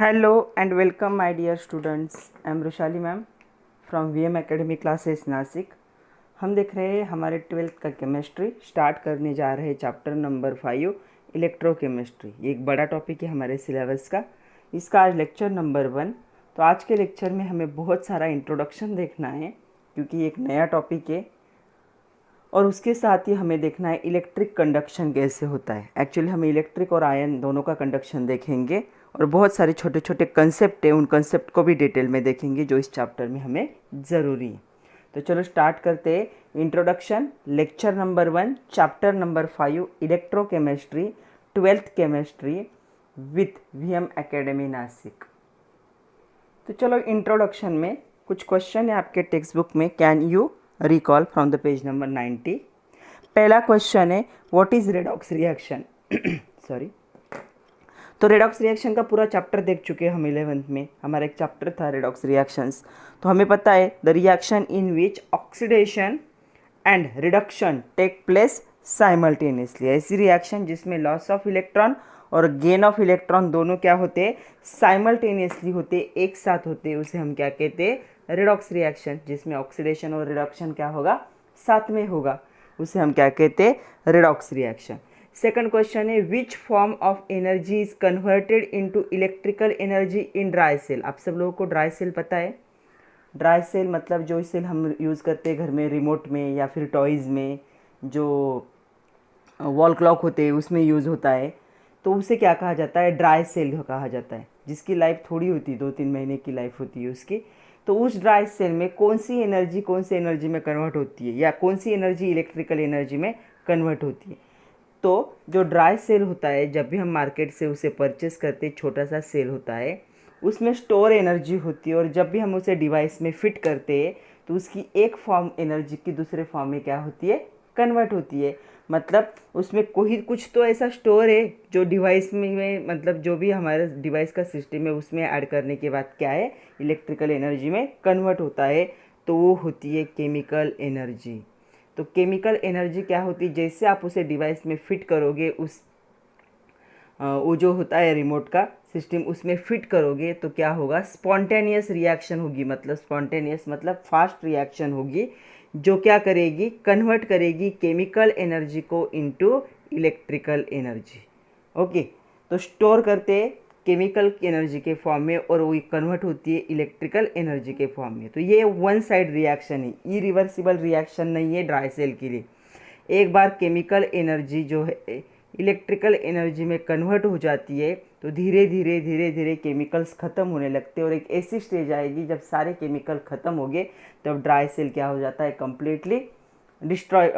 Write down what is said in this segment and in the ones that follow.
Hello and welcome my dear students. I am Rushali ma'am from VM Academy classes Nashik. हम देख रहे हैं हमारे 12th का केमिस्ट्री स्टार्ट करने जा रहे हैं चैप्टर नंबर 5 इलेक्ट्रोकेमिस्ट्री। ये एक बड़ा टॉपिक है हमारे सिलेबस का। इसका आज लेक्चर नंबर 1। तो आज के लेक्चर में हमें बहुत सारा इंट्रोडक्शन देखना है क्योंकि ये एक नया टॉपिक है और उसके साथ ही हमें देखना है इलेक्ट्रिक कंडक्शन कैसे होता है। एक्चुअली हम इलेक्ट्रिक और आयन दोनों का कंडक्शन देखेंगे और बहुत सारे छोटे छोटे कंसेप्ट है, उन कंसेप्ट को भी डिटेल में देखेंगे जो इस चैप्टर में हमें ज़रूरी है। तो चलो स्टार्ट करते हैं। Introduction, lecture number 1, chapter number 5 electrochemistry, 12th chemistry with VM academy Nashik. तो चलो इंट्रोडक्शन में कुछ क्वेश्चन है आपके टेक्स्ट बुक में, can you recall from the page number 90। पहला क्वेश्चन है what is redox reaction. Sorry, तो रेडॉक्स रिएक्शन का पूरा चैप्टर देख चुके हैं हम 11th में। हमारा एक चैप्टर था रेडॉक्स रिएक्शंस। तो हमें पता है the reaction in which oxidation and reduction take place simultaneously. ऐसी रिएक्शन जिसमें लॉस ऑफ इलेक्ट्रॉन और गेन ऑफ इलेक्ट्रॉन दोनों क्या होते हैं, साइमल्टेनियसली होते, एक साथ होते, उसे हम क्या कहते हैं, रेडॉक्स रिएक्शन। जिसमें ऑक्सीडेशन और रिडक्शन क्या होगा, साथ में होगा, उसे हम क्या कहते हैं, रेडॉक्स रिएक्शन। सेकंड क्वेश्चन है which form of energy is converted into electrical energy in dry cell. आप सब लोगों को ड्राई सेल पता है। ड्राई सेल मतलब जो सेल हम यूज़ करते हैं घर में, रिमोट में या फिर टॉयज़ में, जो वॉल क्लॉक होते हैं उसमें यूज़ होता है। तो उसे क्या कहा जाता है, ड्राई सेल कहा जाता है, जिसकी लाइफ थोड़ी होती है, 2-3 महीने की लाइफ होती है उसकी। तो उस ड्राई सेल में कौन सी एनर्जी में कन्वर्ट होती है, या कौन सी एनर्जी इलेक्ट्रिकल एनर्जी में कन्वर्ट होती है। तो जो ड्राई सेल होता है, जब भी हम मार्केट से उसे परचेस करते, छोटा सा सेल होता है, उसमें स्टोर एनर्जी होती है और जब भी हम उसे डिवाइस में फिट करते हैं तो उसकी एक फॉर्म एनर्जी की दूसरे फॉर्म में क्या होती है, कन्वर्ट होती है। मतलब उसमें कोई कुछ तो ऐसा स्टोर है जो डिवाइस में मतलब जो भी हमारे डिवाइस का सिस्टम है उसमें ऐड करने के बाद क्या है, इलेक्ट्रिकल एनर्जी में कन्वर्ट होता है। तो वो होती है केमिकल एनर्जी। तो केमिकल एनर्जी क्या होती है, जैसे आप उसे डिवाइस में फिट करोगे, उस वो जो होता है रिमोट का सिस्टम, उसमें फिट करोगे तो क्या होगा, स्पॉन्टेनियस रिएक्शन होगी। मतलब स्पॉन्टेनियस मतलब फास्ट रिएक्शन होगी, जो क्या करेगी, कन्वर्ट करेगी केमिकल एनर्जी को इनटू इलेक्ट्रिकल एनर्जी। ओके, तो स्टोर करते केमिकल एनर्जी के फॉर्म में और वो कन्वर्ट होती है इलेक्ट्रिकल एनर्जी के फॉर्म में। तो ये वन साइड रिएक्शन है, इरिवर्सिबल रिएक्शन नहीं है ड्राई सेल के लिए। एक बार केमिकल एनर्जी जो है इलेक्ट्रिकल एनर्जी में कन्वर्ट हो जाती है तो धीरे धीरे केमिकल्स ख़त्म होने लगते हैं और एक ऐसी स्टेज आएगी जब सारे केमिकल ख़त्म हो गए तब ड्राई सेल क्या हो जाता है, कम्प्लीटली डिस्ट्रॉय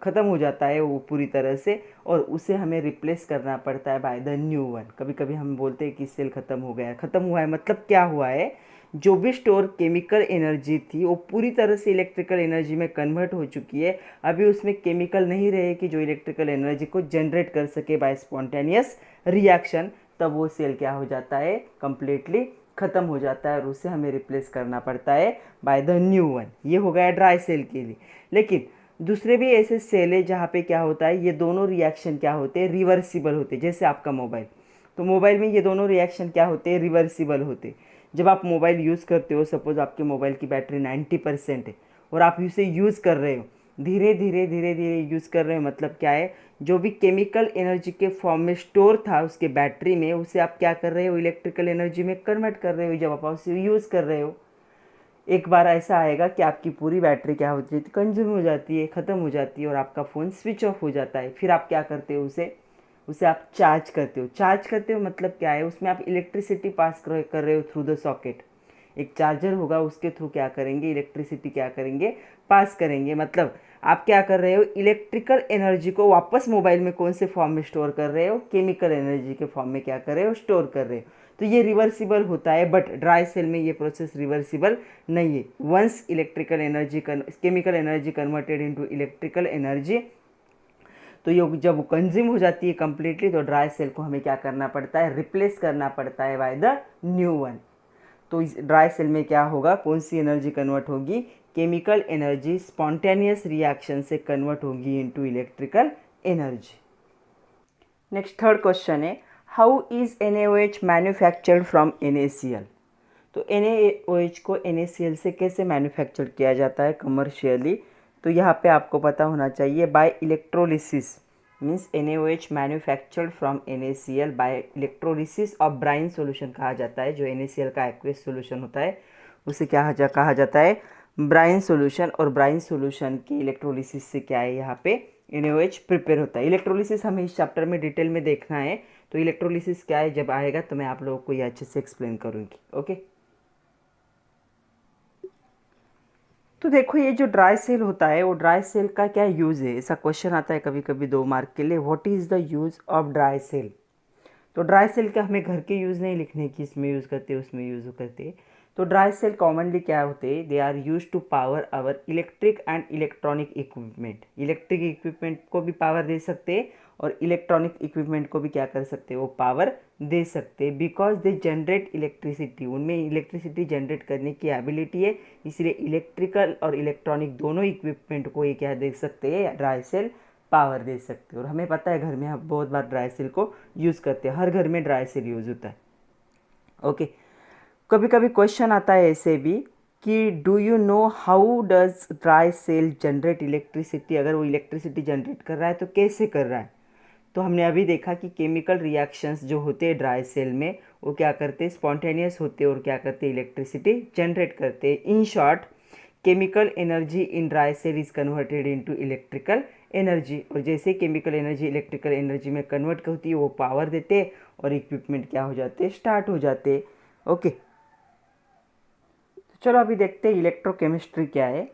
ख़त्म हो जाता है वो पूरी तरह से, और उसे हमें रिप्लेस करना पड़ता है बाय द न्यू वन। कभी कभी हम बोलते हैं कि सेल ख़त्म हो गया, ख़त्म हुआ है मतलब क्या हुआ है, जो भी स्टोर केमिकल एनर्जी थी वो पूरी तरह से इलेक्ट्रिकल एनर्जी में कन्वर्ट हो चुकी है। अभी उसमें केमिकल नहीं रहे कि जो इलेक्ट्रिकल एनर्जी को जनरेट कर सके बाय स्पॉन्टेनियस रिएक्शन। तब वो सेल क्या हो जाता है, कम्प्लीटली ख़त्म हो जाता है और उसे हमें रिप्लेस करना पड़ता है बाय द न्यू वन। ये हो गया ड्राई सेल के लिए। लेकिन दूसरे भी ऐसे सेल है जहाँ पे क्या होता है, ये दोनों रिएक्शन क्या होते हैं, रिवर्सिबल होते हैं। जैसे आपका मोबाइल, तो मोबाइल में ये दोनों रिएक्शन क्या होते हैं, रिवर्सिबल होते। जब आप मोबाइल यूज़ करते हो, सपोज़ आपके मोबाइल की बैटरी 90% है और आप इसे यूज़ कर रहे हो, धीरे धीरे यूज़ कर रहे हो, मतलब क्या है, जो भी केमिकल एनर्जी के फॉर्म में स्टोर था उसके बैटरी में, उसे आप क्या कर रहे हो, इलेक्ट्रिकल एनर्जी में कन्वर्ट कर रहे हो जब आप उसे यूज़ कर रहे हो। एक बार ऐसा आएगा कि आपकी पूरी बैटरी क्या होती है, कंज्यूम हो जाती है, ख़त्म हो जाती है और आपका फ़ोन स्विच ऑफ हो जाता है। फिर आप क्या करते हो, उसे आप चार्ज करते हो। चार्ज करते हो मतलब क्या है, उसमें आप इलेक्ट्रिसिटी पास कर रहे हो थ्रू द सॉकेट। एक चार्जर होगा, उसके थ्रू क्या करेंगे, इलेक्ट्रिसिटी क्या करेंगे, पास करेंगे। मतलब आप क्या कर रहे हो, इलेक्ट्रिकल एनर्जी को वापस मोबाइल में कौन से फॉर्म में स्टोर कर रहे हो, केमिकल एनर्जी के फॉर्म में क्या कर रहे हो, स्टोर कर रहे हो। तो ये रिवर्सिबल होता है, बट ड्राई सेल में ये प्रोसेस रिवर्सिबल नहीं है। Once electrical energy chemical energy converted into electrical energy, तो ये जब वो कंज्यूम हो जाती है कम्प्लीटली, तो ड्राई सेल को हमें क्या करना पड़ता है, रिप्लेस करना पड़ता है बाय द न्यू वन। तो इस ड्राई सेल में क्या होगा, कौन सी एनर्जी कन्वर्ट होगी, केमिकल एनर्जी स्पॉन्टेनियस रिएक्शन से कन्वर्ट होगी into electrical energy. Next third question है how is NaOH manufactured from NaCl। तो NaOH को NaCl से कैसे मैन्युफैक्चर किया जाता है कमर्शियली, तो यहाँ पे आपको पता होना चाहिए by electrolysis. Means NaOH manufactured from NaCl by electrolysis of brine solution कहा जाता है। जो NaCl का एक्वेस सॉल्यूशन होता है उसे क्या कहा जाता है, ब्राइन सॉल्यूशन। और ब्राइन सॉल्यूशन के इलेक्ट्रोलिसिस से क्या है, यहाँ पे NaOH प्रिपेयर होता है। इलेक्ट्रोलिसिस हमें इस चैप्टर में डिटेल में देखना है, तो इलेक्ट्रोलिसिस क्या है जब आएगा तो मैं आप लोगों को ये अच्छे से एक्सप्लेन करूँगी। ओके, तो देखो ये जो ड्राई सेल होता है वो ड्राई सेल का क्या यूज़ है, ऐसा क्वेश्चन आता है कभी कभी 2 मार्क के लिए। What is the use of dry cell. तो ड्राई सेल का हमें घर के यूज़ नहीं लिखने की, इसमें यूज़ करते उसमें यूज़ करते। तो ड्राई सेल कॉमनली क्या होते हैं, they are use to power our electric and electronic equipment. Electric equipment को भी पावर दे सकते हैं और इलेक्ट्रॉनिक इक्विपमेंट को भी क्या कर सकते हैं, वो पावर दे सकते हैं। बिकॉज दे जनरेट इलेक्ट्रिसिटी, उनमें इलेक्ट्रिसिटी जनरेट करने की एबिलिटी है, इसलिए इलेक्ट्रिकल और इलेक्ट्रॉनिक दोनों इक्विपमेंट को ये क्या दे सकते हैं, ड्राई सेल पावर दे सकते हैं। और हमें पता है घर में हम बहुत बार ड्राई सेल को यूज़ करते हैं, हर घर में ड्राई सेल यूज़ होता है। ओके, कभी कभी क्वेश्चन आता है ऐसे भी कि do you know how does dry sale generate electricity. अगर वो इलेक्ट्रिसिटी जनरेट कर रहा है तो कैसे कर रहा है। तो हमने अभी देखा कि केमिकल रिएक्शंस जो होते हैं ड्राई सेल में वो क्या करते हैं, स्पॉन्टेनियस होते हैं और क्या करते हैं, इलेक्ट्रिसिटी जनरेट करते हैं। In short, chemical energy in dry cell is converted into electrical energy. और जैसे केमिकल एनर्जी इलेक्ट्रिकल एनर्जी में कन्वर्ट होती है वो पावर देते हैं और इक्विपमेंट क्या हो जाते हैं, स्टार्ट हो जाते हैं। ओके, तो चलो अभी देखते हैं इलेक्ट्रोकेमिस्ट्री क्या है।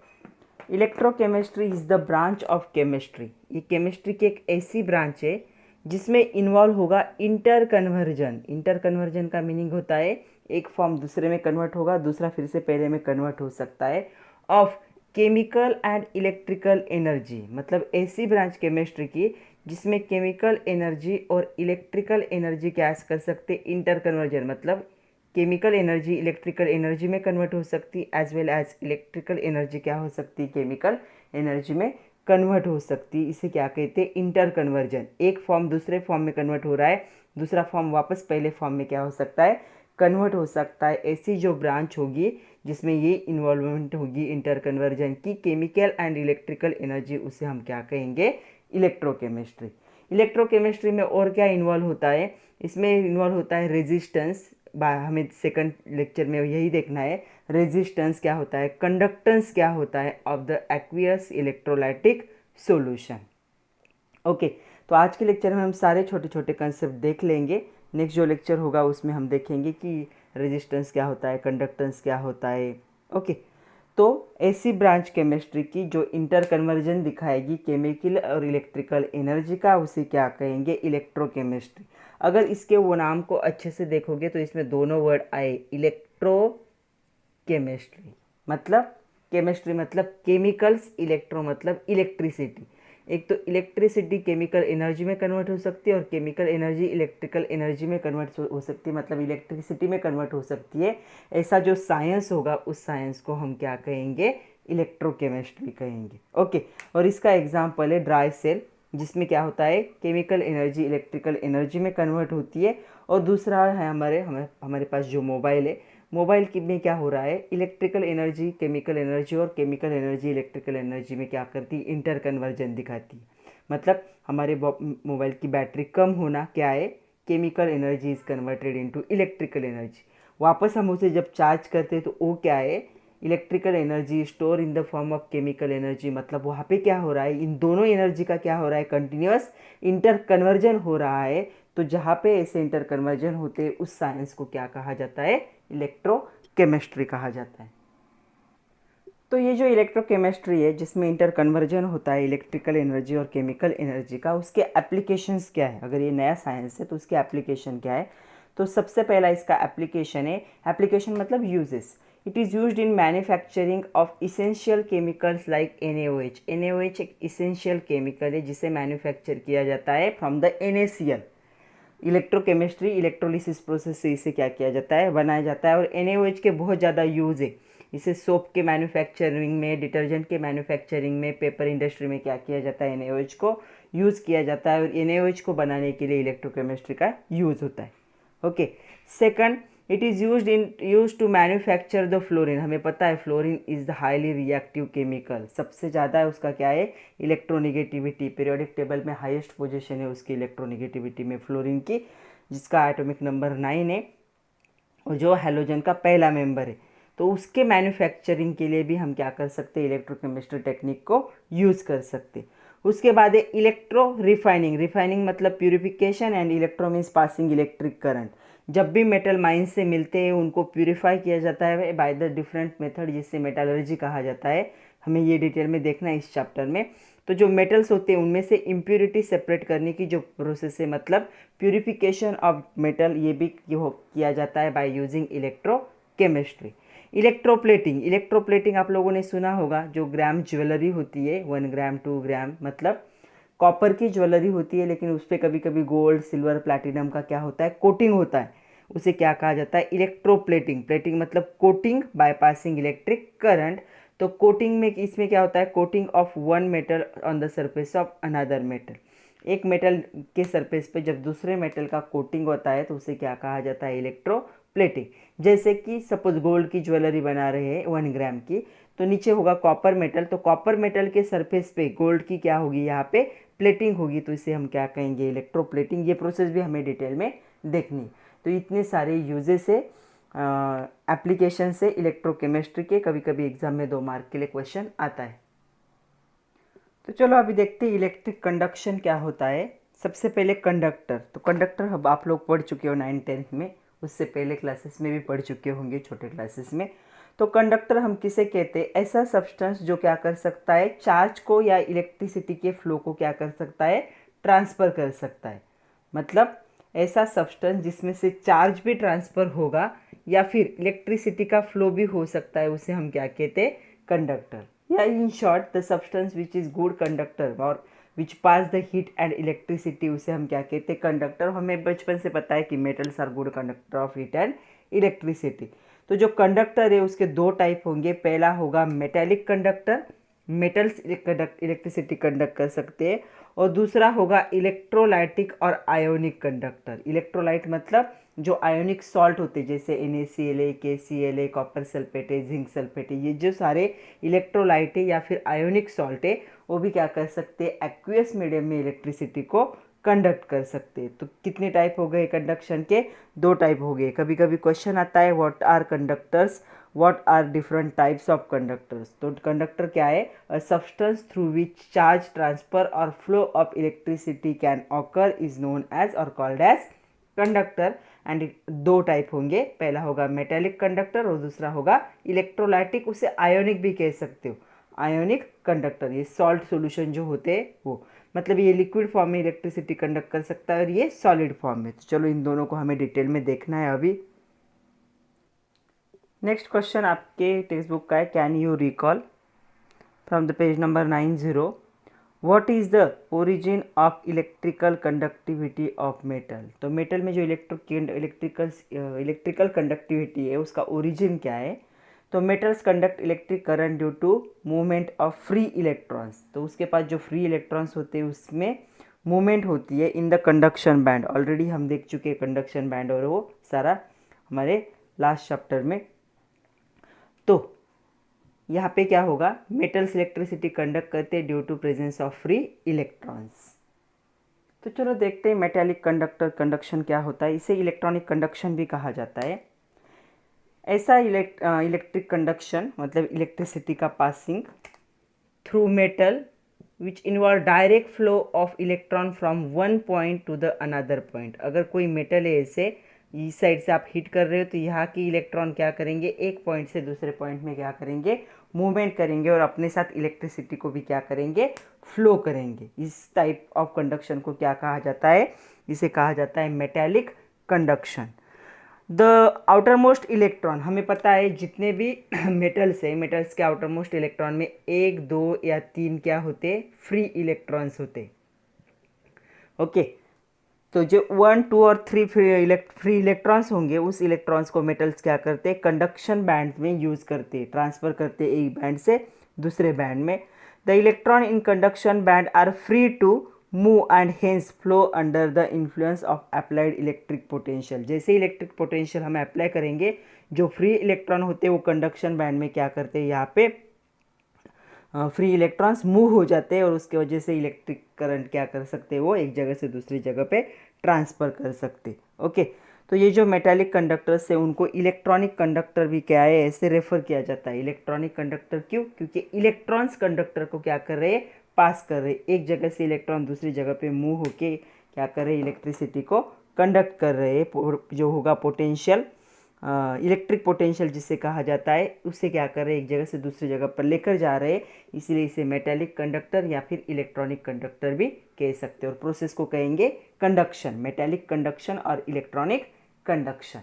Electrochemistry is the branch of chemistry. ये केमिस्ट्री की एक ऐसी ब्रांच है जिसमें इन्वॉल्व होगा इंटर कन्वर्जन। इंटर कन्वर्जन का मीनिंग होता है एक फॉर्म दूसरे में कन्वर्ट होगा, दूसरा फिर से पहले में कन्वर्ट हो सकता है, of chemical and electrical energy. मतलब ऐसी ब्रांच केमिस्ट्री की जिसमें केमिकल एनर्जी और इलेक्ट्रिकल एनर्जी क्या कर सकते, इंटर कन्वर्जन। मतलब केमिकल एनर्जी इलेक्ट्रिकल एनर्जी में कन्वर्ट हो सकती, as well as electrical energy क्या हो सकती, केमिकल एनर्जी में कन्वर्ट हो सकती। इसे क्या कहते हैं, इंटर कन्वर्जन। एक फॉर्म दूसरे फॉर्म में कन्वर्ट हो रहा है, दूसरा फॉर्म वापस पहले फॉर्म में क्या हो सकता है, कन्वर्ट हो सकता है। ऐसी जो ब्रांच होगी जिसमें ये इन्वॉल्वमेंट होगी इंटर कन्वर्जन की, केमिकल एंड इलेक्ट्रिकल एनर्जी, उसे हम क्या कहेंगे, इलेक्ट्रोकेमिस्ट्री। इलेक्ट्रोकेमिस्ट्री में और क्या इन्वॉल्व होता है, इसमें इन्वॉल्व होता है रेजिस्टेंस। हमें सेकंड लेक्चर में यही देखना है, रेजिस्टेंस क्या होता है, कंडक्टेंस क्या होता है of the aqueous electrolytic solution. Okay, तो आज के लेक्चर में हम सारे छोटे छोटे कंसेप्ट देख लेंगे। नेक्स्ट जो लेक्चर होगा उसमें हम देखेंगे कि रेजिस्टेंस क्या होता है, कंडक्टेंस क्या होता है। ओके, तो ऐसी ब्रांच केमिस्ट्री की जो इंटर कन्वर्जन दिखाएगी केमिकल और इलेक्ट्रिकल एनर्जी का, उसे क्या कहेंगे, इलेक्ट्रोकेमिस्ट्री। अगर इसके वो नाम को अच्छे से देखोगे तो इसमें दोनों वर्ड आए, इलेक्ट्रो केमिस्ट्री। मतलब केमिस्ट्री मतलब केमिकल्स, इलेक्ट्रो मतलब इलेक्ट्रिसिटी। एक तो इलेक्ट्रिसिटी केमिकल एनर्जी में कन्वर्ट हो सकती है और केमिकल एनर्जी इलेक्ट्रिकल एनर्जी में कन्वर्ट हो सकती है, मतलब इलेक्ट्रिसिटी में कन्वर्ट हो सकती है। ऐसा जो साइंस होगा उस साइंस को हम क्या कहेंगे, इलेक्ट्रोकेमिस्ट्री कहेंगे। ओके, और इसका एग्जाम्पल है ड्राई सेल, जिसमें क्या होता है, केमिकल एनर्जी इलेक्ट्रिकल एनर्जी में कन्वर्ट होती है। और दूसरा है हमारे पास जो मोबाइल है, मोबाइल की में क्या हो रहा है, इलेक्ट्रिकल एनर्जी केमिकल एनर्जी और केमिकल एनर्जी इलेक्ट्रिकल एनर्जी में क्या करती है, इंटर कन्वर्जन दिखाती है। मतलब हमारे मोबाइल की बैटरी कम होना क्या है, chemical energy is converted into electrical energy. वापस हम उसे जब चार्ज करते हैं तो वो क्या है, electrical energy store in the form of chemical energy. मतलब वहाँ पे क्या हो रहा है, इन दोनों एनर्जी का क्या हो रहा है, कंटिन्यूअस इंटर कन्वर्जन हो रहा है। तो जहाँ पे ऐसे इंटर कन्वर्जन होते हैं उस साइंस को क्या कहा जाता है, इलेक्ट्रोकेमिस्ट्री कहा जाता है। तो ये जो इलेक्ट्रोकेमिस्ट्री है जिसमें इंटर कन्वर्जन होता है इलेक्ट्रिकल एनर्जी और केमिकल एनर्जी का, उसके एप्लीकेशंस क्या है। अगर ये नया साइंस है तो उसके एप्लीकेशन क्या है। तो सबसे पहला इसका एप्लीकेशन है, एप्लीकेशन मतलब uses. It is used in manufacturing of essential chemicals like NaOH। NaOH एक इसेंशियल केमिकल है जिसे मैन्युफैक्चर किया जाता है from the NaCl। Electrochemistry electrolysis process से इसे क्या किया जाता है, बनाया जाता है। और NaOH के बहुत ज़्यादा यूज़ है, इसे सोप के मैन्युफैक्चरिंग में, डिटर्जेंट के मैन्युफैक्चरिंग में, पेपर इंडस्ट्री में क्या किया जाता है, NaOH को यूज़ किया जाता है और NaOH को बनाने के लिए इलेक्ट्रोकेमिस्ट्री का यूज़ होता है। Okay, second, it is use to manufacture the fluorine. हमें पता है fluorine is the highly reactive chemical. सबसे ज़्यादा उसका क्या है, इलेक्ट्रोनिगेटिविटी। पीरियोडिक टेबल में हाईएस्ट पोजीशन है उसकी इलेक्ट्रोनिगेटिविटी में फ्लोरीन की, जिसका एटॉमिक नंबर 9 है और जो हैलोजन का पहला मेंबर है। तो उसके मैन्युफैक्चरिंग के लिए भी हम क्या कर सकते हैं, इलेक्ट्रोकेमिस्ट्री टेक्निक को यूज़ कर सकते। उसके बाद है इलेक्ट्रो रिफाइनिंग। रिफाइनिंग मतलब purification and electro means passing electric current. जब भी मेटल माइन से मिलते हैं उनको प्यूरिफाई किया जाता है बाय द डिफरेंट मेथड, जिससे मेटलर्जी कहा जाता है। हमें ये डिटेल में देखना है इस चैप्टर में। तो जो मेटल्स होते हैं उनमें से इम्प्योरिटी सेपरेट करने की जो प्रोसेस है, मतलब प्यूरिफिकेशन ऑफ मेटल, ये भी किया जाता है by using electrochemistry. Electroplating. Electroplating आप लोगों ने सुना होगा, जो ग्राम ज्वेलरी होती है, 1 ग्राम 2 ग्राम, मतलब कॉपर की ज्वेलरी होती है, लेकिन उस पर कभी कभी गोल्ड सिल्वर प्लैटिनम का क्या होता है, कोटिंग होता है। उसे क्या कहा जाता है, इलेक्ट्रोप्लेटिंग। प्लेटिंग मतलब coating by passing electric current. तो कोटिंग में इसमें क्या होता है, coating of one metal on the surface of another metal. एक मेटल के सरफेस पे जब दूसरे मेटल का कोटिंग होता है तो उसे क्या कहा जाता है, इलेक्ट्रोप्लेटिंग। जैसे कि सपोज गोल्ड की ज्वेलरी बना रहे हैं 1 ग्राम की, तो नीचे होगा कॉपर मेटल, तो कॉपर मेटल के सरफेस पे गोल्ड की क्या होगी, यहाँ पे प्लेटिंग होगी, तो इसे हम क्या कहेंगे, इलेक्ट्रोप्लेटिंग। ये प्रोसेस भी हमें डिटेल में देखनी। तो इतने सारे यूजेस है, एप्लीकेशन से इलेक्ट्रोकेमिस्ट्री के। कभी कभी एग्जाम में 2 मार्क के लिए क्वेश्चन आता है। तो चलो अभी देखते हैं इलेक्ट्रिक कंडक्शन क्या होता है। सबसे पहले कंडक्टर। तो कंडक्टर अब आप लोग पढ़ चुके हो 9th 10th में, उससे पहले क्लासेस में भी पढ़ चुके होंगे, छोटे क्लासेस में। तो कंडक्टर हम किसे कहते हैं, ऐसा सब्सटेंस जो क्या कर सकता है, चार्ज को या इलेक्ट्रिसिटी के फ्लो को क्या कर सकता है, ट्रांसफ़र कर सकता है। मतलब ऐसा सब्सटेंस जिसमें से चार्ज भी ट्रांसफ़र होगा या फिर इलेक्ट्रिसिटी का फ्लो भी हो सकता है, उसे हम क्या कहते हैं, कंडक्टर। या in short the substance which is good conductor और विच पास द हीट एंड इलेक्ट्रिसिटी, उसे हम क्या कहते हैं, कंडक्टर। हमें बचपन से पता है कि metals are good conductor of heat and electricity. तो जो कंडक्टर है उसके 2 टाइप होंगे। पहला होगा metallic conductor, metals electricity conduct कर सकते हैं, और दूसरा होगा electrolytic or ionic conductor. Electrolyte मतलब जो आयोनिक सॉल्ट होते हैं, जैसे NaCl, KCl, कॉपर सल्फेट है, जिंक सल्फेट है, ये जो सारे इलेक्ट्रोलाइट है या फिर आयोनिक सॉल्ट है, वो भी क्या कर सकते हैं, एक्वियस मीडियम में इलेक्ट्रिसिटी को कंडक्ट कर सकते हैं। तो कितने टाइप हो गए कंडक्शन के, 2 टाइप हो गए। कभी कभी क्वेश्चन आता है what are conductors, what are different types of conductors. तो कंडक्टर क्या है, a substance through which charge transfer or flow of electricity can occur is known as or called as conductor. And 2 type होंगे, पहला होगा metallic conductor और दूसरा होगा electrolytic, उसे आयोनिक भी कह सकते हो, आयोनिक कंडक्टर। ये सॉल्ट सॉल्यूशन जो होते हैं वो, मतलब ये लिक्विड फॉर्म में इलेक्ट्रिसिटी कंडक्ट कर सकता है और ये सॉलिड फॉर्म में। तो चलो इन दोनों को हमें डिटेल में देखना है अभी। नेक्स्ट क्वेश्चन आपके टेक्स्ट बुक का है, can you recall from the page number 90, what is the origin of electrical conductivity of metal. तो मेटल में जो इलेक्ट्रिकल कंडक्टिविटी है उसका ओरिजिन क्या है। तो metals conduct electric current due to movement of free electrons. तो उसके पास जो फ्री इलेक्ट्रॉन्स होते हैं उसमें मूवमेंट होती है in the conduction band. Already हम देख चुके हैं कंडक्शन बैंड और वो सारा हमारे लास्ट चैप्टर में। तो यहाँ पे क्या होगा, मेटल्स इलेक्ट्रिसिटी कंडक्ट करते हैं due to presence of free electrons. तो चलो देखते हैं मेटेलिक कंडक्टर कंडक्शन क्या होता है। इसे इलेक्ट्रॉनिक कंडक्शन भी कहा जाता है। ऐसा इलेक्ट्रिक कंडक्शन मतलब इलेक्ट्रिसिटी का passing through metal which involve direct flow of electron from one point two the another point. अगर कोई मेटल है ऐसे, इस साइड से आप हिट कर रहे हो तो यहाँ की इलेक्ट्रॉन क्या करेंगे, एक पॉइंट से दूसरे पॉइंट में क्या करेंगे, मूवमेंट करेंगे और अपने साथ इलेक्ट्रिसिटी को भी क्या करेंगे, फ्लो करेंगे। इस टाइप ऑफ कंडक्शन को क्या कहा जाता है, इसे कहा जाता है metallic conduction. The outer most electron, हमें पता है जितने भी मेटल्स है, मेटल्स के आउटर मोस्ट इलेक्ट्रॉन में 1, 2 या 3 क्या होते, फ्री इलेक्ट्रॉन्स होते। ओके, तो जो 1, 2 और 3 फ्री इलेक्ट्रॉन्स होंगे, उस इलेक्ट्रॉन्स को मेटल्स क्या करते हैं, कंडक्शन बैंड में यूज़ करते हैं, ट्रांसफ़र करते हैं एक बैंड से दूसरे बैंड में। The electron in conduction band are free to move and hence flow under the influence of applied electric potential. जैसे इलेक्ट्रिक पोटेंशियल हम अप्लाई करेंगे, जो फ्री इलेक्ट्रॉन होते हैं वो कंडक्शन बैंड में क्या करते हैं, यहाँ पे फ्री इलेक्ट्रॉन्स मूव हो जाते हैं और उसके वजह से इलेक्ट्रिक करंट क्या कर सकते हैं, वो एक जगह से दूसरी जगह पे ट्रांसफ़र कर सकते। ओके, तो ये जो मेटालिक कंडक्टर्स है उनको इलेक्ट्रॉनिक कंडक्टर भी क्या है, ऐसे रेफर किया जाता है। इलेक्ट्रॉनिक कंडक्टर क्यों? क्योंकि इलेक्ट्रॉन्स कंडक्टर को क्या कर रहे हैं, पास कर रहे हैं। एक जगह से इलेक्ट्रॉन दूसरी जगह पे मूव होके क्या कर रहे हैं, इलेक्ट्रिसिटी को कंडक्ट कर रहे हैं। जो होगा पोटेंशियल, इलेक्ट्रिक पोटेंशियल जिसे कहा जाता है, उससे क्या कर रहे हैं, एक जगह से दूसरी जगह पर लेकर जा रहे हैं। इसलिए इसे मेटालिक कंडक्टर या फिर इलेक्ट्रॉनिक कंडक्टर भी कह सकते हैं। और प्रोसेस को कहेंगे कंडक्शन, मेटालिक कंडक्शन और इलेक्ट्रॉनिक कंडक्शन।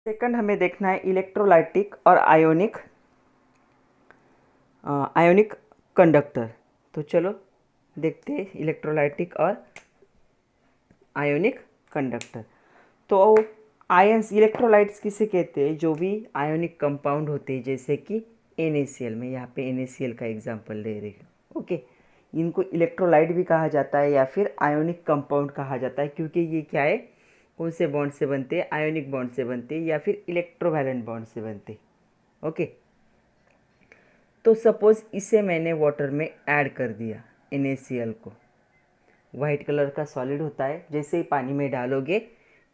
सेकंड हमें देखना है इलेक्ट्रोलाइटिक और आयोनिक कंडक्टर। तो चलो देखते हैं इलेक्ट्रोलाइटिक और आयोनिक कंडक्टर। तो आयंस, इलेक्ट्रोलाइट्स किसे कहते हैं, जो भी आयोनिक कंपाउंड होते हैं, जैसे कि NaCl। मैं यहाँ पे NaCl का एग्जांपल ले रही हूँ। ओके, इनको इलेक्ट्रोलाइट भी कहा जाता है या फिर आयोनिक कंपाउंड कहा जाता है, क्योंकि ये क्या है, कौन से बॉन्ड से बनते हैं, आयोनिक बॉन्ड से बनते हैं या फिर इलेक्ट्रोवैलेंट बॉन्ड से बनते हैं। ओके, तो सपोज इसे मैंने वाटर में ऐड कर दिया, NaCl को। वाइट कलर का सॉलिड होता है, जैसे ही पानी में डालोगे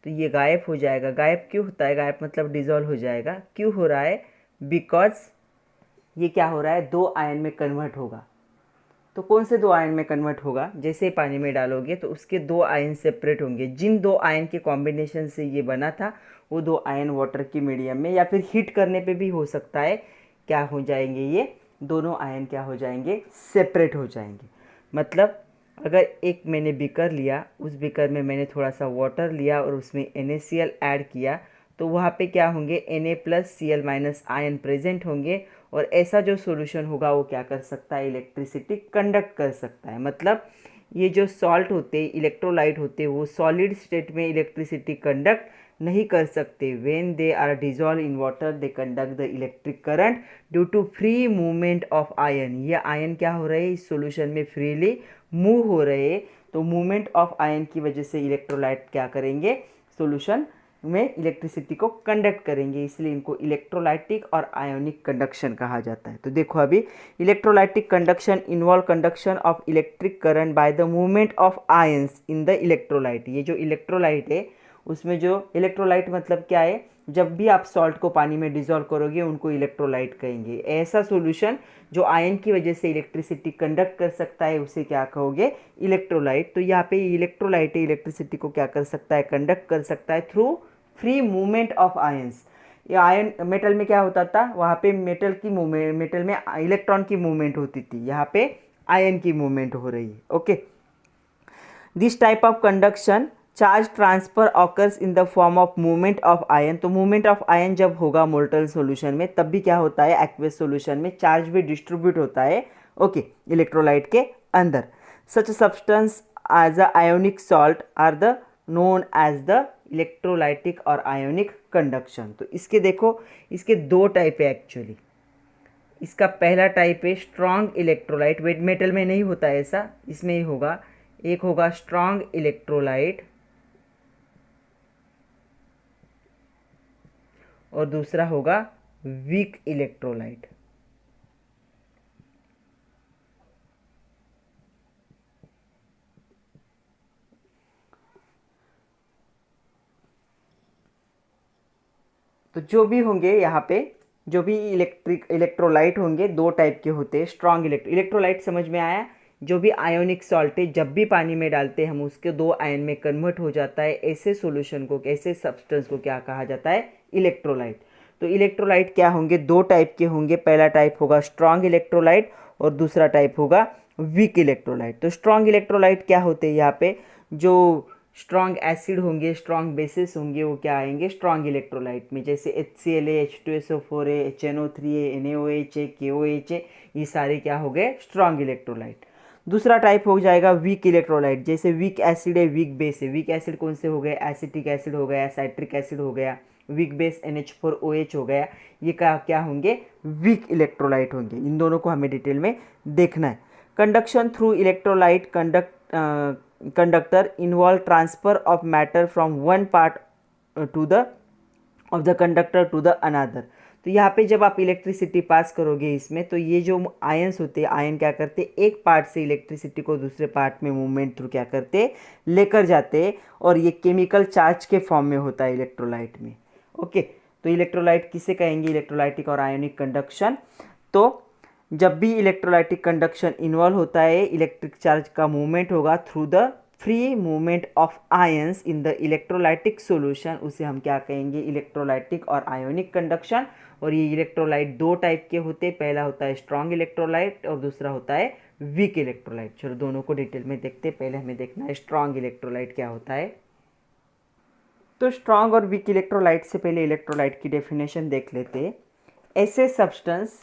तो ये गायब हो जाएगा। गायब क्यों होता है, गायब मतलब डिज़ोल्व हो जाएगा। क्यों हो रहा है, बिकॉज ये क्या हो रहा है, दो आयन में कन्वर्ट होगा। तो कौन से दो आयन में कन्वर्ट होगा, जैसे ही पानी में डालोगे तो उसके दो आयन सेपरेट होंगे। जिन दो आयन के कॉम्बिनेशन से ये बना था, वो दो आयन वाटर की मीडियम में या फिर हीट करने पे भी हो सकता है, क्या हो जाएंगे, ये दोनों आयन क्या हो जाएंगे, सेपरेट हो जाएंगे। मतलब अगर एक मैंने बीकर लिया, उस बीकर में मैंने थोड़ा सा वाटर लिया और उसमें NaCl ऐड किया, तो वहाँ पे क्या होंगे, Na+Cl- आयन प्रेजेंट होंगे। और ऐसा जो सॉल्यूशन होगा वो क्या कर सकता है, इलेक्ट्रिसिटी कंडक्ट कर सकता है। मतलब ये जो सॉल्ट होते, इलेक्ट्रोलाइट होते, वो सॉलिड स्टेट में इलेक्ट्रिसिटी कंडक्ट नहीं कर सकते। When they are dissolve in water they conduct the electric current due to free movement of ion. ये आयन क्या हो रहे हैं, इस सॉल्यूशन में फ्रीली मूव हो रहे हैं। तो मूवमेंट ऑफ आयन की वजह से इलेक्ट्रोलाइट क्या करेंगे, सॉल्यूशन में इलेक्ट्रिसिटी को कंडक्ट करेंगे। इसलिए इनको इलेक्ट्रोलाइटिक और आयोनिक कंडक्शन कहा जाता है। तो देखो अभी, electrolytic conduction involve conduction of electric current by the movement of ions in the electrolyte. ये जो इलेक्ट्रोलाइट है, उसमें जो इलेक्ट्रोलाइट मतलब क्या है, जब भी आप सॉल्ट को पानी में डिजोल्व करोगे उनको इलेक्ट्रोलाइट कहेंगे। ऐसा सॉल्यूशन जो आयन की वजह से इलेक्ट्रिसिटी कंडक्ट कर सकता है, उसे क्या कहोगे, इलेक्ट्रोलाइट। तो यहाँ पे इलेक्ट्रोलाइट इलेक्ट्रिसिटी को क्या कर सकता है, कंडक्ट कर सकता है through free movement of ions. ये आयन, मेटल में क्या होता था, वहाँ पे मेटल की मूवमेंट, मेटल में इलेक्ट्रॉन की मूवमेंट होती थी, यहाँ पे आयन की मूवमेंट हो रही है। Okay, this type of conduction charge transfer occurs in the form of movement of ion. तो मूवमेंट ऑफ आयन जब होगा मोल्टन सॉल्यूशन में, तब भी क्या होता है, एक्वेस सॉल्यूशन में चार्ज भी डिस्ट्रीब्यूट होता है। ओके, इलेक्ट्रोलाइट के अंदर। Such substance as a ionic salt are the known as the electrolytic or ionic conduction. तो इसके देखो, इसके दो टाइप है एक्चुअली। इसका पहला टाइप है स्ट्रॉन्ग इलेक्ट्रोलाइट। वेट मेटल में नहीं होता ऐसा, इसमें ही होगा। एक होगा स्ट्रॉन्ग इलेक्ट्रोलाइट और दूसरा होगा वीक इलेक्ट्रोलाइट। तो जो भी होंगे यहाँ पे, जो भी इलेक्ट्रोलाइट होंगे, दो टाइप के होते हैं। स्ट्रॉन्ग इलेक्ट्रोलाइट समझ में आया, जो भी आयोनिक सॉल्ट है, जब भी पानी में डालते हैं हम, उसके दो आयन में कन्वर्ट हो जाता है। ऐसे सॉल्यूशन को, ऐसे सब्सटेंस को क्या कहा जाता है, इलेक्ट्रोलाइट। तो इलेक्ट्रोलाइट क्या होंगे, दो टाइप के होंगे। पहला टाइप होगा स्ट्रॉन्ग इलेक्ट्रोलाइट और दूसरा टाइप होगा वीक इलेक्ट्रोलाइट। तो स्ट्रॉन्ग इलेक्ट्रोलाइट क्या होते हैं, यहाँ पे जो स्ट्रॉन्ग एसिड होंगे, स्ट्रॉन्ग बेसिस होंगे, वो क्या आएंगे स्ट्रॉन्ग इलेक्ट्रोलाइट में। जैसे HCl है, H2SO4 है, HNO3 है, NaOH है, KOH है, ये सारे क्या हो गए, स्ट्रॉन्ग इलेक्ट्रोलाइट। दूसरा टाइप हो जाएगा वीक इलेक्ट्रोलाइट। जैसे वीक एसिड है, वीक बेस है। वीक एसिड कौन से हो गए, एसिटिक एसिड हो गया, साइट्रिक एसिड हो गया। वीक बेस NH4OH हो गया। ये क्या होंगे, वीक इलेक्ट्रोलाइट होंगे। इन दोनों को हमें डिटेल में देखना है। Conduction through electrolyte conductor involve transfer of matter from one part to the of the conductor to the another. तो यहाँ पे जब आप इलेक्ट्रिसिटी पास करोगे इसमें, तो ये जो आयंस होते हैं, आयन क्या करते हैं, एक पार्ट से इलेक्ट्रिसिटी को दूसरे पार्ट में मूवमेंट थ्रू क्या करते, लेकर जाते हैं, और ये केमिकल चार्ज के फॉर्म में होता है इलेक्ट्रोलाइट में। ओके, तो इलेक्ट्रोलाइट किसे कहेंगे, इलेक्ट्रोलाइटिक और आयोनिक कंडक्शन। तो जब भी इलेक्ट्रोलाइटिक कंडक्शन इन्वॉल्व होता है, इलेक्ट्रिक चार्ज का मूवमेंट होगा through the free movement of ions in the electrolytic solution, उसे हम क्या कहेंगे, इलेक्ट्रोलाइटिक और आयोनिक कंडक्शन। और ये इलेक्ट्रोलाइट दो टाइप के होते हैं, पहला होता है स्ट्रॉन्ग इलेक्ट्रोलाइट और दूसरा होता है वीक इलेक्ट्रोलाइट। चलो दोनों को डिटेल में देखते हैं। पहले हमें देखना है स्ट्रॉन्ग इलेक्ट्रोलाइट क्या होता है। तो स्ट्रॉन्ग और वीक इलेक्ट्रोलाइट से पहले इलेक्ट्रोलाइट की डेफिनेशन देख लेते हैं। ऐसे substance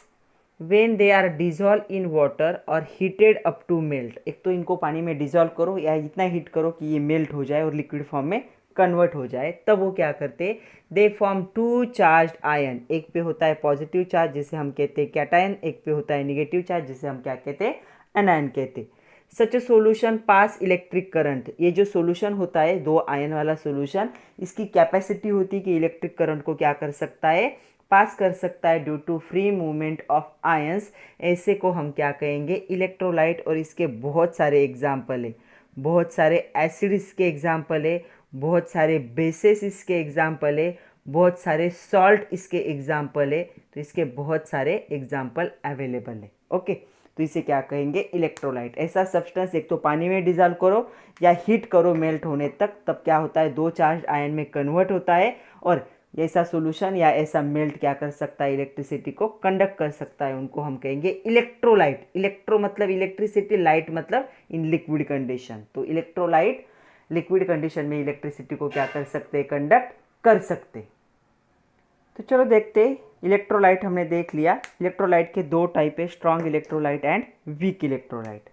when they are dissolved in water or heated up to melt, एक तो इनको पानी में डिजोल्व करो या इतना हीट करो कि ये मेल्ट हो जाए और लिक्विड फॉर्म में कन्वर्ट हो जाए, तब वो क्या करते, they form two charge ion. एक पे होता है पॉजिटिव चार्ज जिसे हम कहते हैं कैटायन, एक पे होता है निगेटिव चार्ज जिसे हम क्या कहते हैं, एनायन कहते। Such a solution pass electric current, ये जो सोल्यूशन होता है दो आयन वाला सोल्यूशन, इसकी कैपेसिटी होती है कि इलेक्ट्रिक करंट को क्या कर सकता है, पास कर सकता है due to free movement of ions. ऐसे को हम क्या कहेंगे, इलेक्ट्रोलाइट। और इसके बहुत सारे एग्जाम्पल है, बहुत सारे एसिड इसके एग्जाम्पल है, बहुत सारे बेसेस इसके एग्जाम्पल है, बहुत सारे सॉल्ट इसके एग्जाम्पल है। तो इसके बहुत सारे एग्जाम्पल अवेलेबल है। ओके, तो इसे क्या कहेंगे, इलेक्ट्रोलाइट। ऐसा सब्सटेंस एक तो पानी में डिजॉल्व करो या हीट करो मेल्ट होने तक, तब क्या होता है, दो चार्ज आयन में कन्वर्ट होता है, और ऐसा सॉल्यूशन या ऐसा मेल्ट क्या कर सकता है, इलेक्ट्रिसिटी को कंडक्ट कर सकता है, उनको हम कहेंगे इलेक्ट्रोलाइट। इलेक्ट्रो मतलब इलेक्ट्रिसिटी, लाइट मतलब इन लिक्विड कंडीशन। तो इलेक्ट्रोलाइट लिक्विड कंडीशन में इलेक्ट्रिसिटी को क्या कर सकते हैं, कंडक्ट कर सकते। तो चलो देखते, इलेक्ट्रोलाइट हमने देख लिया। इलेक्ट्रोलाइट के दो टाइप है, strong electrolyte and weak electrolyte.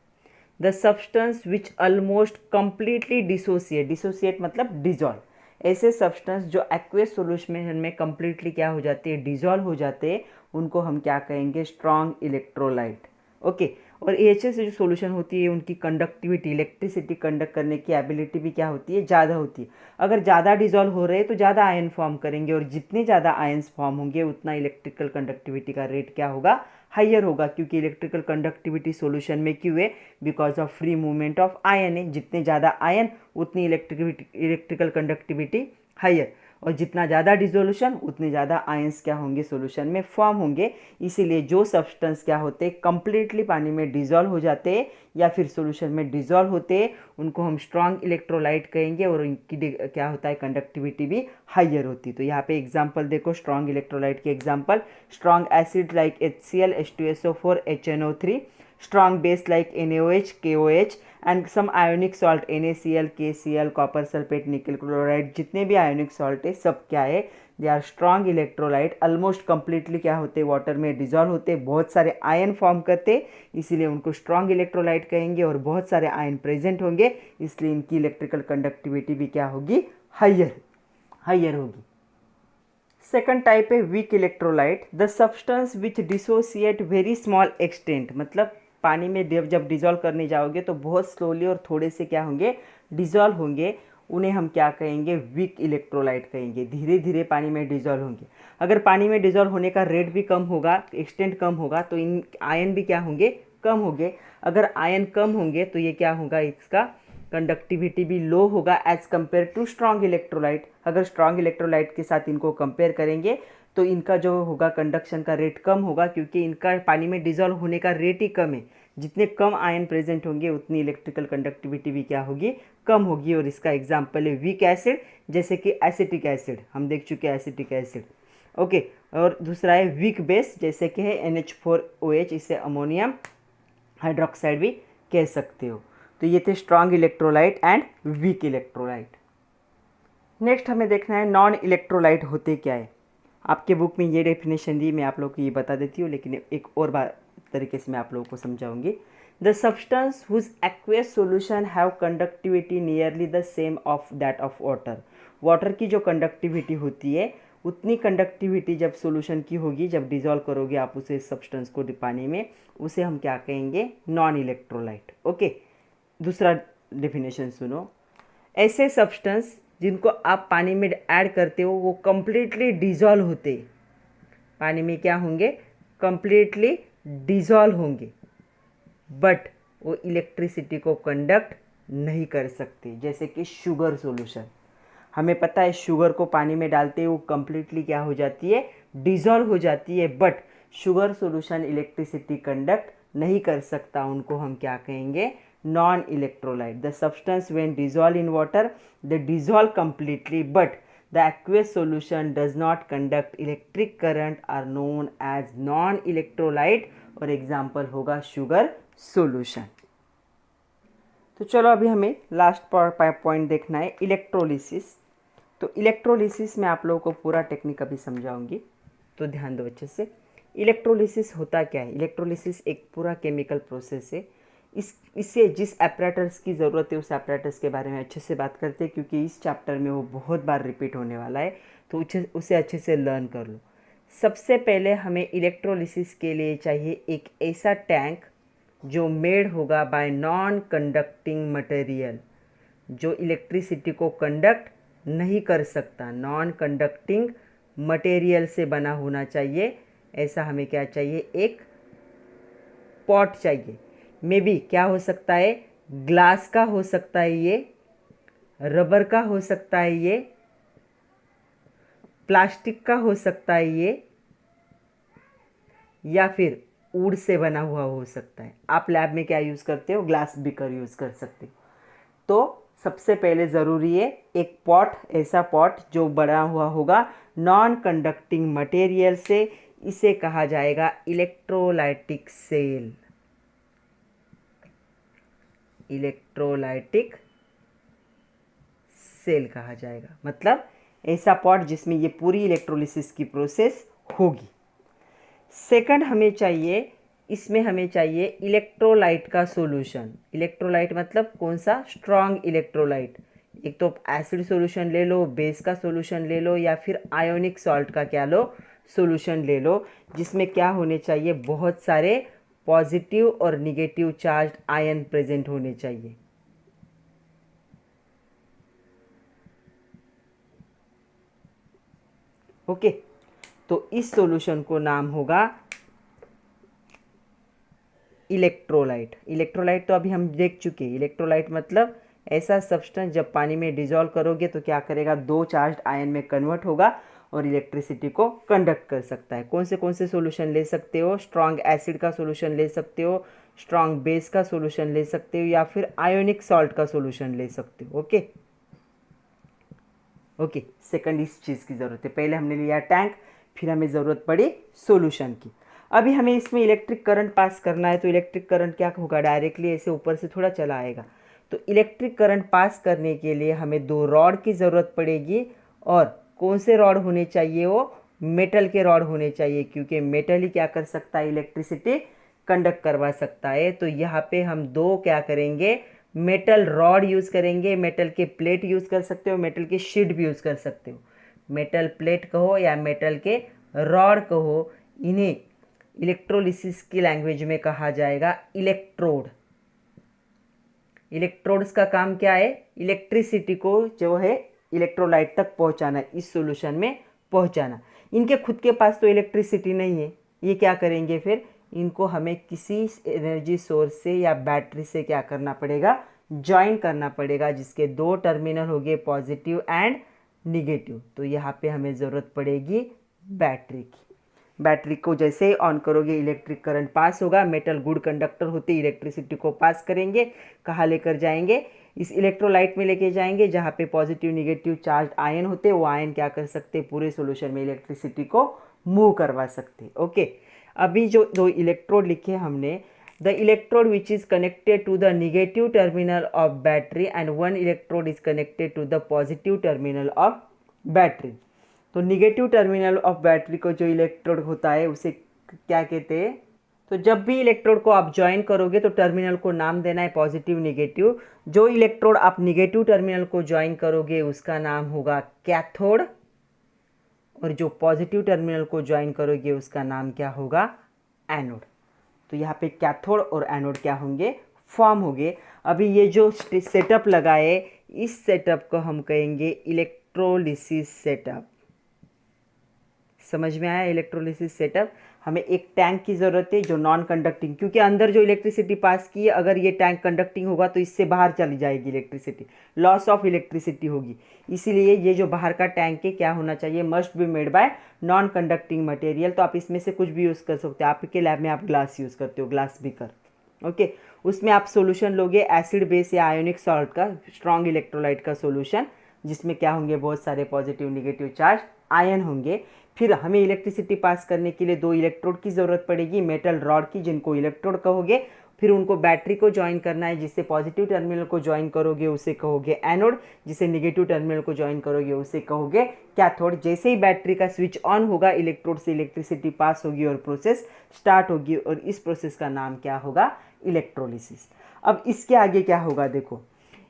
The substance which almost completely dissociate, dissociate मतलब डिजॉल्व, ऐसे सब्सटेंस जो एक्वेस सॉल्यूशन में कंप्लीटली क्या हो जाते हैं, डिजॉल्व हो जाते हैं, उनको हम क्या कहेंगे, स्ट्रॉन्ग इलेक्ट्रोलाइट। ओके, और ऐसे से जो सॉल्यूशन होती है उनकी कंडक्टिविटी, इलेक्ट्रिसिटी कंडक्ट करने की एबिलिटी भी क्या होती है, ज़्यादा होती है। अगर ज़्यादा डिजॉल्व हो रहे हैं तो ज़्यादा आयन फॉर्म करेंगे, और जितने ज़्यादा आयन्स फॉर्म होंगे उतना इलेक्ट्रिकल कंडक्टिविटी का रेट क्या होगा, हाइयर होगा। क्योंकि इलेक्ट्रिकल कंडक्टिविटी सॉल्यूशन में क्यों है, because of free movement of ion है। जितने ज़्यादा आयन उतनी इलेक्ट्रिकल कंडक्टिविटी हाइयर, और जितना ज़्यादा डिसोल्यूशन उतने ज़्यादा आयंस क्या होंगे, सॉल्यूशन में फॉर्म होंगे। इसीलिए जो सब्सटेंस क्या होते हैं, कंप्लीटली पानी में डिजॉल्व हो जाते हैं या फिर सॉल्यूशन में डिजॉल्व होते हैं, उनको हम स्ट्रॉन्ग इलेक्ट्रोलाइट कहेंगे, और उनकी क्या होता है, कंडक्टिविटी भी हाइयर होती है। तो यहाँ पे एग्जांपल देखो स्ट्रॉन्ग इलेक्ट्रोलाइट के example, strong acid like HCl, H2SO4, HNO3, strong base like NaOH, KOH, and some ionic salt NaCl, KCl, copper sulphate, nickel chloride, जितने भी आयोनिक सॉल्ट है सब क्या है, they are strong electrolyte. Almost completely क्या होते हैं, वाटर में डिजॉल्व होते हैं, बहुत सारे आयन फॉर्म करते, इसीलिए उनको स्ट्रॉन्ग इलेक्ट्रोलाइट कहेंगे, और बहुत सारे आयन प्रेजेंट होंगे, इसलिए इनकी इलेक्ट्रिकल कंडक्टिविटी भी क्या होगी, हाइयर होगी। सेकंड टाइप है weak electrolyte, the substance which dissociate very small extent, मतलब पानी में जब डिजॉल्व करने जाओगे तो बहुत स्लोली और थोड़े से क्या होंगे, डिजॉल्व होंगे, उन्हें हम क्या कहेंगे, वीक इलेक्ट्रोलाइट कहेंगे। धीरे धीरे पानी में डिजॉल्व होंगे। अगर पानी में डिजॉल्व होने का रेट भी कम होगा, एक्सटेंट कम होगा, तो इन आयन भी क्या होंगे, कम होंगे। अगर आयन कम होंगे तो ये क्या होगा, इसका कंडक्टिविटी भी लो होगा as compare to strong electrolyte. अगर स्ट्रॉन्ग इलेक्ट्रोलाइट के साथ इनको कंपेयर करेंगे तो इनका जो होगा कंडक्शन का रेट कम होगा, क्योंकि इनका पानी में डिजॉल्व होने का रेट ही कम है। जितने कम आयन प्रेजेंट होंगे उतनी इलेक्ट्रिकल कंडक्टिविटी भी क्या होगी, कम होगी। और इसका एग्जाम्पल है वीक एसिड, जैसे कि एसिटिक एसिड, हम देख चुके हैं एसिटिक एसिड। ओके, और दूसरा है वीक बेस, जैसे कि है NH4OH, इसे अमोनियम हाइड्रोक्साइड भी कह सकते हो। तो ये थे strong electrolyte and weak electrolyte. Next हमें देखना है नॉन इलेक्ट्रोलाइट होते क्या है। आपके बुक में ये डेफिनेशन दी, मैं आप लोगों को ये बता देती हूँ, लेकिन एक और बात तरीके से मैं आप लोगों को समझाऊंगी। The substance whose aqueous solution have conductivity nearly the same of that of water. Water की जो कंडक्टिविटी होती है उतनी कंडक्टिविटी जब सॉल्यूशन की होगी, जब डिज़ोल्व करोगे आप उसे सब्सटेंस को पानी में, उसे हम क्या कहेंगे, नॉन इलेक्ट्रोलाइट। ओके, दूसरा डेफिनेशन सुनो, ऐसे सब्सटेंस जिनको आप पानी में ऐड करते हो वो कंप्लीटली डिज़ोल्व होते, पानी में क्या होंगे, कंप्लीटली डिज़ोल्व होंगे, बट वो इलेक्ट्रिसिटी को कंडक्ट नहीं कर सकते। जैसे कि शुगर सॉल्यूशन, हमें पता है शुगर को पानी में डालते ही वो कंप्लीटली क्या हो जाती है, डिज़ोल्व हो जाती है, but sugar solution electricity conduct नहीं कर सकता, उनको हम क्या कहेंगे, non electrolyte. The substance when dissolve in water they dissolve completely, but the aqueous solution does not conduct electric current are known as non electrolyte, और एग्जाम्पल होगा sugar solution. तो चलो अभी हमें लास्ट पॉइंट देखना है, इलेक्ट्रोलिसिस। तो electrolysis में आप लोगों को पूरा टेक्निक अभी समझाऊंगी, तो ध्यान दो अच्छे से। इलेक्ट्रोलिसिस होता क्या है, इलेक्ट्रोलिसिस एक पूरा केमिकल प्रोसेस है। इससे जिस एपरेटस की ज़रूरत है उस एपरेटस के बारे में अच्छे से बात करते हैं, क्योंकि इस चैप्टर में वो बहुत बार रिपीट होने वाला है, तो उसे अच्छे से लर्न कर लो। सबसे पहले हमें इलेक्ट्रोलिसिस के लिए चाहिए एक ऐसा टैंक जो मेड होगा बाय नॉन कंडक्टिंग मटेरियल, जो इलेक्ट्रिसिटी को कंडक्ट नहीं कर सकता, नॉन कंडक्टिंग मटेरियल से बना होना चाहिए। ऐसा हमें क्या चाहिए, एक पॉट चाहिए। मे बी क्या हो सकता है, ग्लास का हो सकता है ये, रबर का हो सकता है ये, प्लास्टिक का हो सकता है ये, या फिर वुड से बना हुआ हो सकता है। आप लैब में क्या यूज़ करते हो, ग्लास बीकर यूज़ कर सकते हो। तो सबसे पहले ज़रूरी है एक पॉट, ऐसा पॉट जो बना हुआ होगा नॉन कंडक्टिंग मटेरियल से, इसे कहा जाएगा इलेक्ट्रोलाइटिक सेल। इलेक्ट्रोलाइटिक सेल कहा जाएगा, मतलब ऐसा पॉट जिसमें ये पूरी इलेक्ट्रोलिसिस की प्रोसेस होगी। सेकंड हमें चाहिए, इसमें हमें चाहिए इलेक्ट्रोलाइट का सॉल्यूशन। इलेक्ट्रोलाइट मतलब कौन सा, स्ट्रॉन्ग इलेक्ट्रोलाइट। एक तो एसिड सॉल्यूशन ले लो, बेस का सॉल्यूशन ले लो, या फिर आयोनिक सॉल्ट का क्या लो, सॉल्यूशन ले लो, जिसमें क्या होने चाहिए, बहुत सारे पॉजिटिव और निगेटिव चार्ज आयन प्रेजेंट होने चाहिए। ओके, तो इस सॉल्यूशन को नाम होगा इलेक्ट्रोलाइट। इलेक्ट्रोलाइट तो अभी हम देख चुके हैं। इलेक्ट्रोलाइट मतलब ऐसा सब्सटेंस जब पानी में डिजोल्व करोगे तो क्या करेगा, दो चार्ज आयन में कन्वर्ट होगा और इलेक्ट्रिसिटी को कंडक्ट कर सकता है। कौन से सॉल्यूशन ले सकते हो, स्ट्रॉन्ग एसिड का सॉल्यूशन ले सकते हो, स्ट्रॉन्ग बेस का सॉल्यूशन ले सकते हो, या फिर आयोनिक सॉल्ट का सॉल्यूशन ले सकते हो। ओके, सेकंड इस चीज़ की ज़रूरत है। पहले हमने लिया टैंक, फिर हमें ज़रूरत पड़ी सॉल्यूशन की। अभी हमें इसमें इलेक्ट्रिक करंट पास करना है, तो इलेक्ट्रिक करंट क्या होगा, डायरेक्टली ऐसे ऊपर से थोड़ा चला आएगा। तो इलेक्ट्रिक करंट पास करने के लिए हमें दो रॉड की ज़रूरत पड़ेगी, और कौन से रॉड होने चाहिए, वो मेटल के रॉड होने चाहिए, क्योंकि मेटल ही क्या कर सकता है, इलेक्ट्रिसिटी कंडक्ट करवा सकता है। तो यहाँ पे हम दो क्या करेंगे, मेटल रॉड यूज़ करेंगे। मेटल के प्लेट यूज़ कर सकते हो, मेटल के शीट भी यूज़ कर सकते हो। मेटल प्लेट कहो या मेटल के रॉड कहो, इन्हें इलेक्ट्रोलिसिस की लैंग्वेज में कहा जाएगा इलेक्ट्रोड। इलेक्ट्रोड्स का काम क्या है, इलेक्ट्रिसिटी को जो है इलेक्ट्रोलाइट तक पहुंचाना, इस सॉल्यूशन में पहुंचाना। इनके खुद के पास तो इलेक्ट्रिसिटी नहीं है, ये क्या करेंगे, फिर इनको हमें किसी एनर्जी सोर्स से या बैटरी से क्या करना पड़ेगा, ज्वाइन करना पड़ेगा, जिसके दो टर्मिनल हो गए पॉजिटिव एंड निगेटिव। तो यहाँ पे हमें ज़रूरत पड़ेगी बैटरी की। बैटरी को जैसे ही ऑन करोगे इलेक्ट्रिक करंट पास होगा। मेटल गुड कंडक्टर होते, इलेक्ट्रिसिटी को पास करेंगे। कहाँ लेकर जाएंगे, इस इलेक्ट्रोलाइट में लेके जाएंगे, जहाँ पे पॉजिटिव निगेटिव चार्ज आयन होते, वो आयन क्या कर सकते, पूरे सॉल्यूशन में इलेक्ट्रिसिटी को मूव करवा सकते। ओके, अभी जो दो इलेक्ट्रोड लिखे हमने, the electrode which is connected to the negative terminal of battery and one electrode is connected to the positive terminal of battery. तो निगेटिव टर्मिनल ऑफ बैटरी को जो इलेक्ट्रोड होता है उसे क्या कहते हैं, तो जब भी इलेक्ट्रोड को आप ज्वाइन करोगे तो टर्मिनल को नाम देना है पॉजिटिव निगेटिव। जो इलेक्ट्रोड आप निगेटिव टर्मिनल को ज्वाइन करोगे उसका नाम होगा कैथोड, और जो पॉजिटिव टर्मिनल को ज्वाइन करोगे उसका नाम क्या होगा, एनोड। तो यहाँ पे कैथोड और एनोड क्या होंगे, फॉर्म होंगे। अभी ये जो सेटअप लगाए, इस सेटअप को हम कहेंगे इलेक्ट्रोलिसिस सेटअप। समझ में आया, इलेक्ट्रोलिसिस सेटअप। हमें एक टैंक की ज़रूरत है जो नॉन कंडक्टिंग, क्योंकि अंदर जो इलेक्ट्रिसिटी पास की है, अगर ये टैंक कंडक्टिंग होगा तो इससे बाहर चली जाएगी इलेक्ट्रिसिटी, लॉस ऑफ इलेक्ट्रिसिटी होगी। इसीलिए ये जो बाहर का टैंक है क्या होना चाहिए, must be made by non conducting material. तो आप इसमें से कुछ भी यूज़ कर सकते हो। आपके लैब में आप ग्लास यूज़ करते हो, ग्लास बीकर, ओके। उसमें आप सोल्यूशन लोगे एसिड बेस या आयोनिक सॉल्ट का, स्ट्रॉन्ग इलेक्ट्रोलाइट का सोल्यूशन, जिसमें क्या होंगे, बहुत सारे पॉजिटिव निगेटिव चार्ज आयन होंगे। फिर हमें इलेक्ट्रिसिटी पास करने के लिए 2 इलेक्ट्रोड की ज़रूरत पड़ेगी, मेटल रॉड की, जिनको इलेक्ट्रोड कहोगे। फिर उनको बैटरी को ज्वाइन करना है, जिससे पॉजिटिव टर्मिनल को ज्वाइन करोगे उसे कहोगे एनोड, जिसे निगेटिव टर्मिनल को ज्वाइन करोगे उसे कहोगे कैथोड। जैसे ही बैटरी का स्विच ऑन होगा, इलेक्ट्रोड से इलेक्ट्रिसिटी पास होगी और प्रोसेस स्टार्ट होगी, और इस प्रोसेस का नाम क्या होगा, इलेक्ट्रोलिसिस। अब इसके आगे क्या होगा, देखो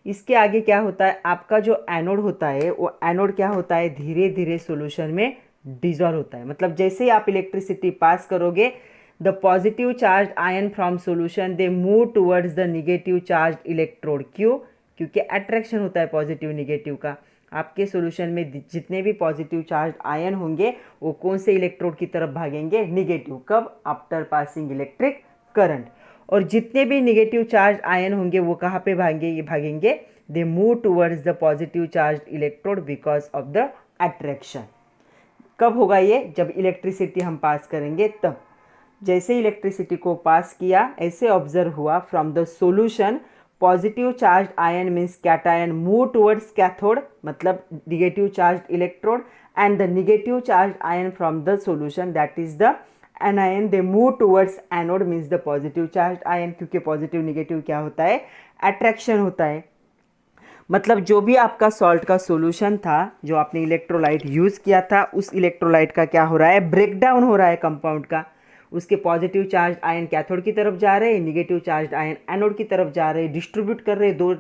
इसके आगे क्या होता है, आपका जो एनोड होता है वो एनोड क्या होता है, धीरे धीरे सॉल्यूशन में डिजॉल्व होता है। मतलब जैसे ही आप इलेक्ट्रिसिटी पास करोगे, the positive charge ion from solution they move towards the negative charge electrode. क्यों, क्योंकि अट्रैक्शन होता है पॉजिटिव निगेटिव का। आपके सॉल्यूशन में जितने भी पॉजिटिव चार्ज आयन होंगे वो कौन से इलेक्ट्रोड की तरफ भागेंगे, निगेटिव। कब, आफ्टर पासिंग इलेक्ट्रिक करंट। और जितने भी निगेटिव चार्ज आयन होंगे वो कहाँ पे भागेंगे, दे move towards the positive charge electrode because of the attraction. कब होगा ये, जब इलेक्ट्रिसिटी हम पास करेंगे तब। जैसे इलेक्ट्रिसिटी को पास किया, ऐसे ऑब्जर्व हुआ from the solution positive charge ion means cation move towards cathode, मतलब negative charge electrode, and the negative charge ion from the solution that is the anion they move towards anode means the positive charge ion. क्योंकि positive negative क्या होता है, attraction होता है। मतलब जो भी आपका सॉल्ट का सॉल्यूशन था, जो आपने इलेक्ट्रोलाइट यूज़ किया था, उस इलेक्ट्रोलाइट का क्या हो रहा है, ब्रेक डाउन हो रहा है कंपाउंड का। उसके पॉजिटिव चार्ज आयन कैथोड की तरफ जा रहे हैं, निगेटिव चार्ज आयन एनोड की तरफ जा रहे हैं, डिस्ट्रीब्यूट कर रहे हैं, दो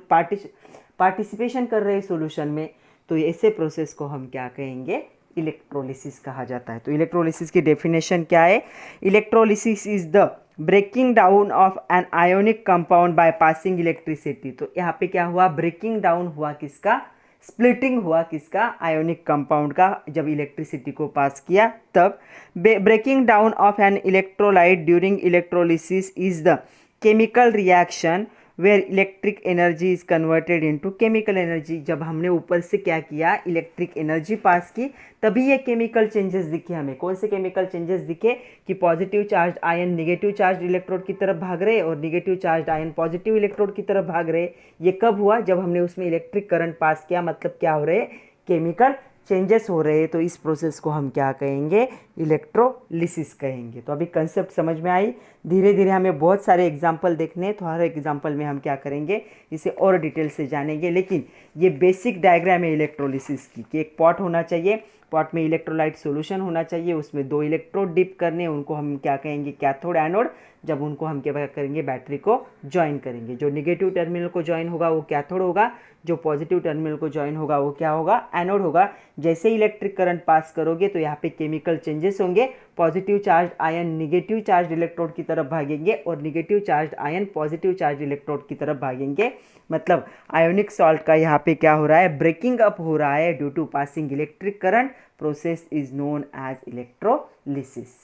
पार्टिसिपेशन कर रहे हैं सॉल्यूशन में। तो ऐसे प्रोसेस को हम क्या कहेंगे, इलेक्ट्रोलिसिस कहा जाता है। तो इलेक्ट्रोलिसिस की डेफिनेशन क्या है, electrolysis is the breaking down of an ionic compound by passing electricity. तो यहाँ पे क्या हुआ, ब्रेकिंग डाउन हुआ किसका, स्प्लिटिंग हुआ किसका, आयोनिक कंपाउंड का, जब इलेक्ट्रिसिटी को पास किया तब। Breaking down of an electrolyte during electrolysis is the chemical reaction where electric energy is converted into chemical energy. जब हमने ऊपर से क्या किया, इलेक्ट्रिक एनर्जी पास की, तभी ये केमिकल चेंजेस दिखे हमें। कौन से केमिकल चेंजेस दिखे, कि positive charge ion negative charge electrode की तरफ भाग रहे और negative charge ion positive electrode की तरफ भाग रहे। ये कब हुआ, जब हमने उसमें इलेक्ट्रिक करंट पास किया। मतलब क्या हो रहे, केमिकल चेंजेस हो रहे हैं। तो इस प्रोसेस को हम क्या कहेंगे, इलेक्ट्रोलिसिस कहेंगे। तो अभी कंसेप्ट समझ में आई। धीरे धीरे हमें बहुत सारे एग्जाम्पल देखने हैं, तो हर एग्जाम्पल में हम क्या करेंगे, इसे और डिटेल से जानेंगे। लेकिन ये बेसिक डायग्राम है इलेक्ट्रोलिसिस की, कि एक पॉट होना चाहिए, पॉट में इलेक्ट्रोलाइट सॉल्यूशन होना चाहिए, उसमें 2 इलेक्ट्रोड डिप करने, उनको हम क्या कहेंगे, कैथोड एनोड। जब उनको हम क्या करेंगे, बैटरी को ज्वाइन करेंगे। जो निगेटिव टर्मिनल को ज्वाइन होगा वो कैथोड होगा, जो पॉजिटिव टर्मिनल को ज्वाइन होगा वो क्या होगा, एनोड होगा। जैसे इलेक्ट्रिक करंट पास करोगे तो यहाँ पे केमिकल चेंजेस होंगे। Positive charge ion negative charge electrode की तरफ भागेंगे और negative charge ion positive charge electrode की तरफ भागेंगे। मतलब आयोनिक सॉल्ट का यहाँ पे क्या हो रहा है, ब्रेकिंग अप हो रहा है due to passing electric current. Process is known as electrolysis.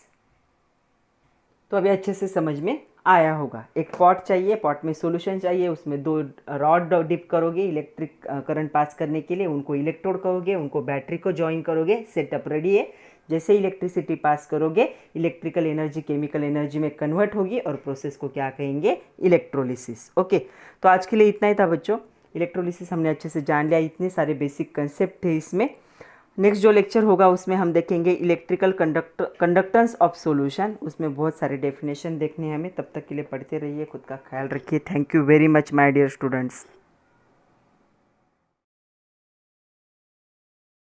तो अभी अच्छे से समझ में आया होगा। एक पॉट चाहिए, पॉट में सॉल्यूशन चाहिए, उसमें 2 रॉड डिप करोगे इलेक्ट्रिक करंट पास करने के लिए, उनको इलेक्ट्रोड कहोगे, उनको बैटरी को ज्वाइन करोगे, सेटअप रेडी है। जैसे इलेक्ट्रिसिटी पास करोगे, इलेक्ट्रिकल एनर्जी केमिकल एनर्जी में कन्वर्ट होगी और प्रोसेस को क्या कहेंगे, इलेक्ट्रोलिसिस। ओके, तो आज के लिए इतना ही था बच्चों। इलेक्ट्रोलिसिस हमने अच्छे से जान लिया, इतने सारे बेसिक कंसेप्ट थे इसमें। नेक्स्ट जो लेक्चर होगा उसमें हम देखेंगे इलेक्ट्रिकल कंडक्टेंस ऑफ सॉल्यूशन। उसमें बहुत सारे डेफिनेशन देखने हैं हमें। तब तक के लिए पढ़ते रहिए, खुद का ख्याल रखिए। Thank you very much my dear students.